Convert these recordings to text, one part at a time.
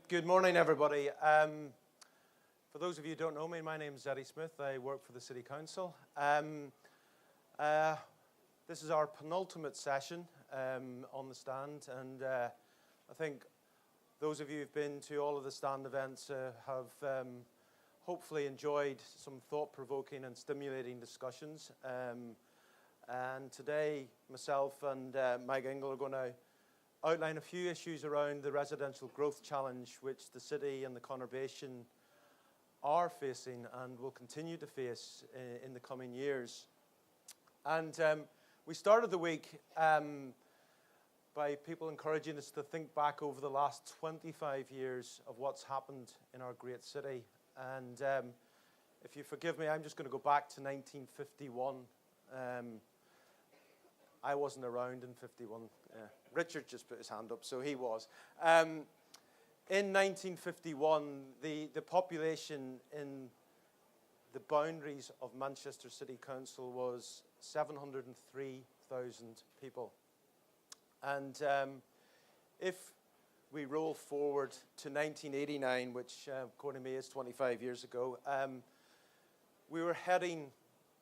Good morning, everybody. For those of you who don't know me, my name is Eddie Smith. I work for the City Council. This is our penultimate session on the stand, and I think those of you who've been to all of the stand events have hopefully enjoyed some thought-provoking and stimulating discussions. And today, myself and Mike Ingall are going to outline a few issues around the residential growth challenge which the city and the conurbation are facing and will continue to face in the coming years. And we started the week by people encouraging us to think back over the last 25 years of what's happened in our great city. And if you forgive me, I'm just going to go back to 1951. I wasn't around in 51. Richard just put his hand up, so he was. In 1951, the population in the boundaries of Manchester City Council was 703,000 people. And if we roll forward to 1989, which according to me is 25 years ago, we were heading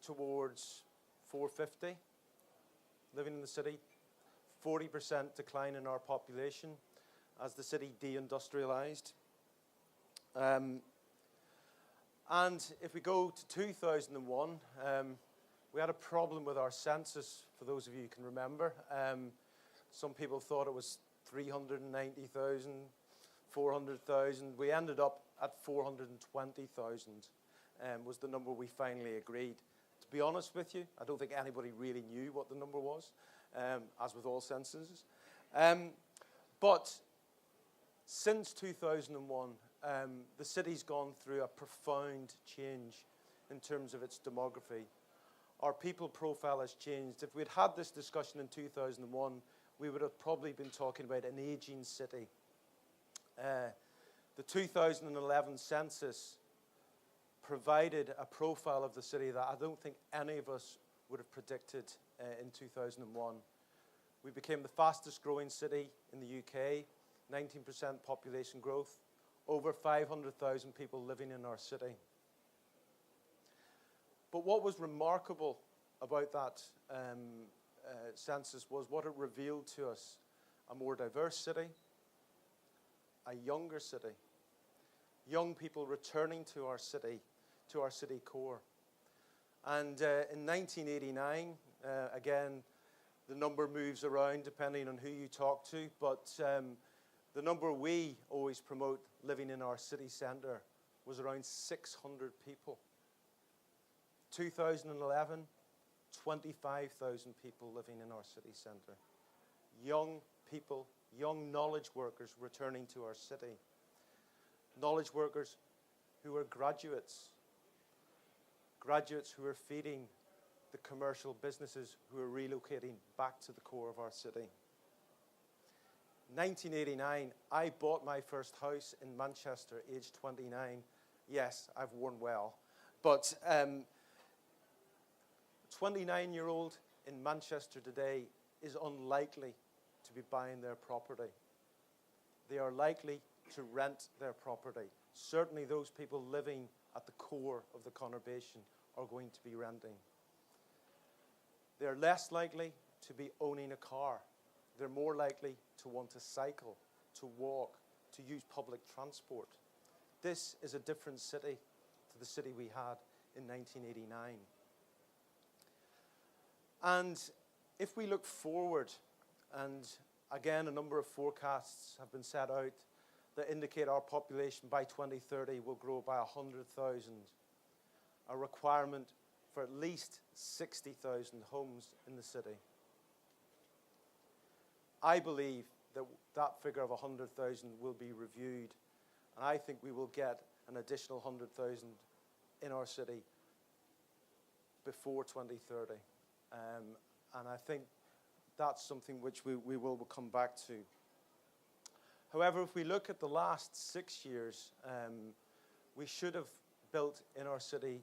towards 450 living in the city, 40% decline in our population as the city deindustrialized. And if we go to 2001, we had a problem with our census, for those of you who can remember. Some people thought it was 390,000, 400,000. We ended up at 420,000 was the number we finally agreed. To be honest with you, I don't think anybody really knew what the number was, as with all censuses. But since 2001, the city's gone through a profound change in terms of its demography. Our people profile has changed. If we'd had this discussion in 2001, we would have probably been talking about an aging city. The 2011 census provided a profile of the city that I don't think any of us would have predicted in 2001. We became the fastest growing city in the UK, 19% population growth, over 500,000 people living in our city. But what was remarkable about that census was what it revealed to us: a more diverse city, a younger city, young people returning to our city core. And in 1989, again, the number moves around depending on who you talk to, but the number we always promote living in our city centre was around 600 people. 2011, 25,000 people living in our city centre. Young people, young knowledge workers returning to our city. Knowledge workers who are graduates who are feeding the commercial businesses who are relocating back to the core of our city. 1989, I bought my first house in Manchester, aged 29. Yes, I've worn well. But 29-year-old in Manchester today is unlikely to be buying their property. They are likely to rent their property. Certainly those people living at the core of the conurbation are going to be renting. They're less likely to be owning a car. They're more likely to want to cycle, to walk, to use public transport. This is a different city to the city we had in 1989. And if we look forward, and again, a number of forecasts have been set out that indicate our population by 2030 will grow by 100,000, a requirement for at least 60,000 homes in the city. I believe that that figure of 100,000 will be reviewed, and I think we will get an additional 100,000 in our city before 2030. And I think that's something which we will come back to. However, if we look at the last 6 years, we should have built in our city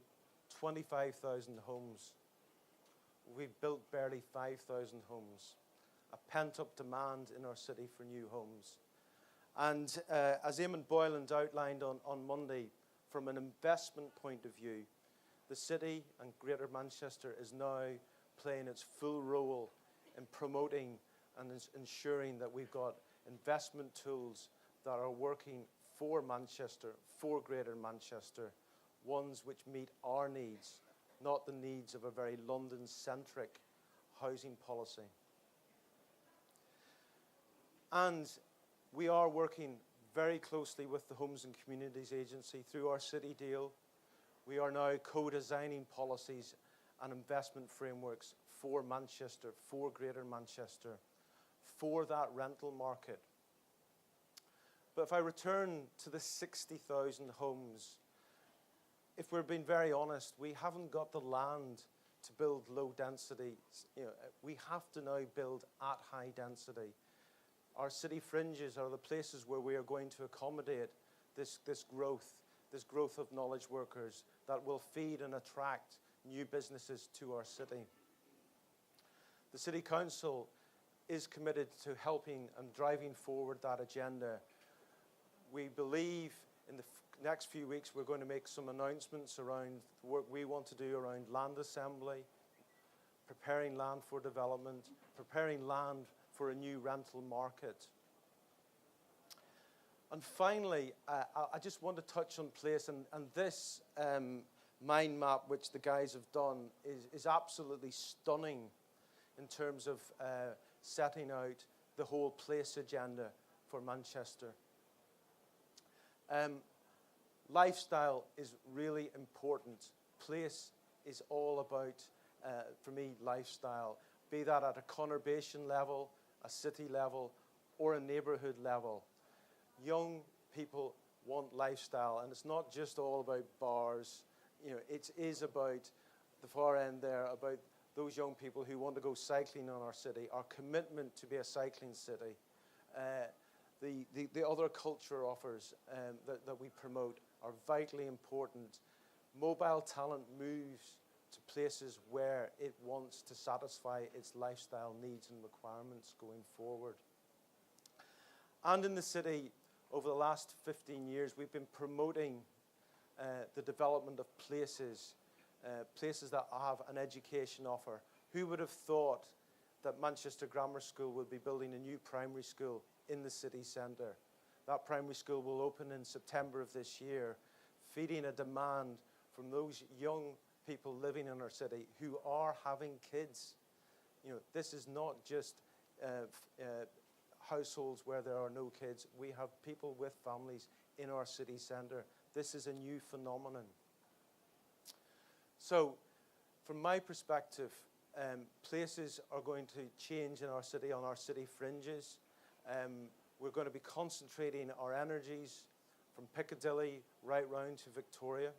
25,000 homes. We've built barely 5,000 homes. A pent-up demand in our city for new homes. And as Eamon Boyland outlined on Monday, from an investment point of view, the city and Greater Manchester is now playing its full role in promoting and ensuring that we've got investment tools that are working for Manchester, for Greater Manchester, ones which meet our needs, not the needs of a very London-centric housing policy. And we are working very closely with the Homes and Communities Agency through our city deal. We are now co-designing policies and investment frameworks for Manchester, for Greater Manchester, for that rental market. But if I return to the 60,000 homes, if we're being very honest, we haven't got the land to build low density. We have to now build at high density. Our city fringes are the places where we are going to accommodate this growth of knowledge workers that will feed and attract new businesses to our city. The City Council is committed to helping and driving forward that agenda. We believe in the next few weeks we're going to make some announcements around the work we want to do around land assembly, preparing land for development, preparing land for a new rental market. And finally, I just want to touch on place, and this mind map which the guys have done is absolutely stunning in terms of setting out the whole place agenda for Manchester. Lifestyle is really important. Place is all about, for me, lifestyle, be that at a conurbation level, a city level, or a neighbourhood level. Young people want lifestyle, and it's not just all about bars. It is about the far end there, about those young people who want to go cycling in our city, our commitment to be a cycling city, the other culture offers that we promote are vitally important. Mobile talent moves to places where it wants to satisfy its lifestyle needs and requirements going forward. And in the city, over the last 15 years, we've been promoting the development of places that have an education offer. Who would have thought that Manchester Grammar School would be building a new primary school in the city centre? That primary school will open in September of this year, feeding a demand from those young people living in our city who are having kids. This is not just households where there are no kids. We have people with families in our city centre. This is a new phenomenon. So, from my perspective, places are going to change in our city, on our city fringes. We're going to be concentrating our energies from Piccadilly right round to Victoria.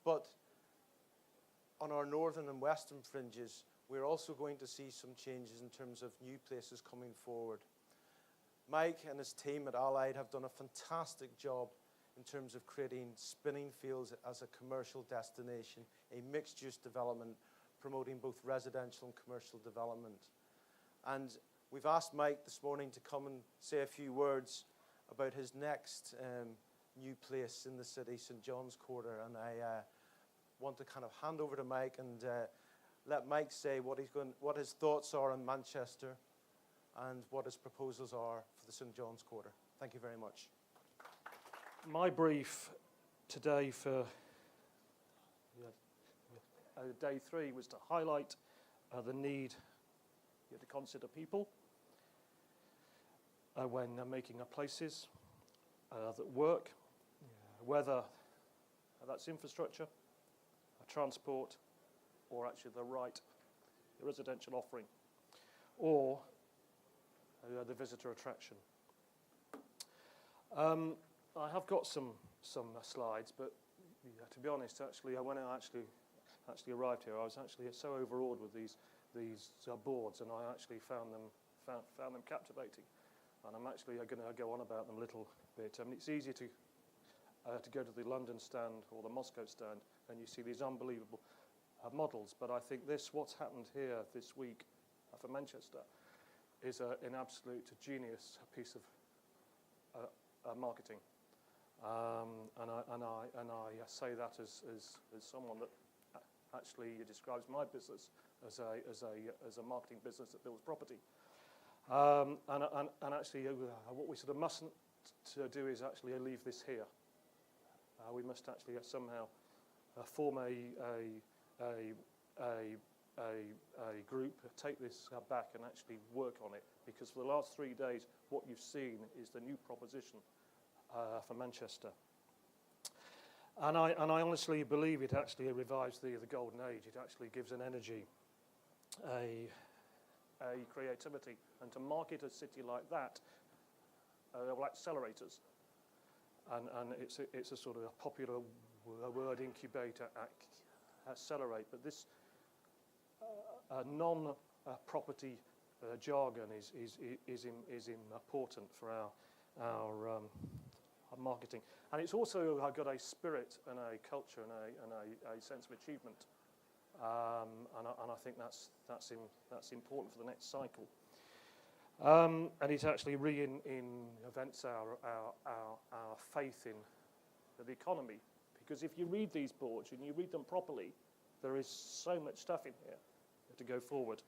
But on our northern and western fringes, we're also going to see some changes in terms of new places coming forward. Mike and his team at Allied have done a fantastic job in terms of creating Spinning Fields as a commercial destination, a mixed-use development promoting both residential and commercial development. And we've asked Mike this morning to come and say a few words about his next new place in the city, St John's Quarter, and I want to kind of hand over to Mike and let Mike say what his thoughts are on Manchester and what his proposals are for the St John's Quarter. Thank you very much. My brief today for day 3 was to highlight the need to consider people when making our places that work, whether that's infrastructure, transport, or actually the right residential offering, or the visitor attraction. I have got some slides, but to be honest, actually, when I actually arrived here, I was actually so overawed with these boards, and I actually found them captivating. And I'm actually going to go on about them a little bit. I mean, it's easy to go to the London stand or the Moscow stand, and you see these unbelievable models. But I think what's happened here this week for Manchester, is an absolute genius piece of marketing. And I say that as someone that actually describes my business as a marketing business that builds property. And actually, what we sort of mustn't do is actually leave this here. We must actually somehow form a group, take this back and actually work on it. Because for the last 3 days, what you've seen is the new proposition for Manchester. And I honestly believe it actually revives the golden age. It actually gives an energy, a creativity, and to market a city like that will accelerate us. And it's a sort of a popular word, incubate, accelerate. But this non-property jargon is important for our marketing, and it's also got a spirit and a culture and a sense of achievement, and I think that's important for the next cycle. And it actually reinvents our faith in the economy, because if you read these boards and you read them properly, there is so much stuff in here to go forward.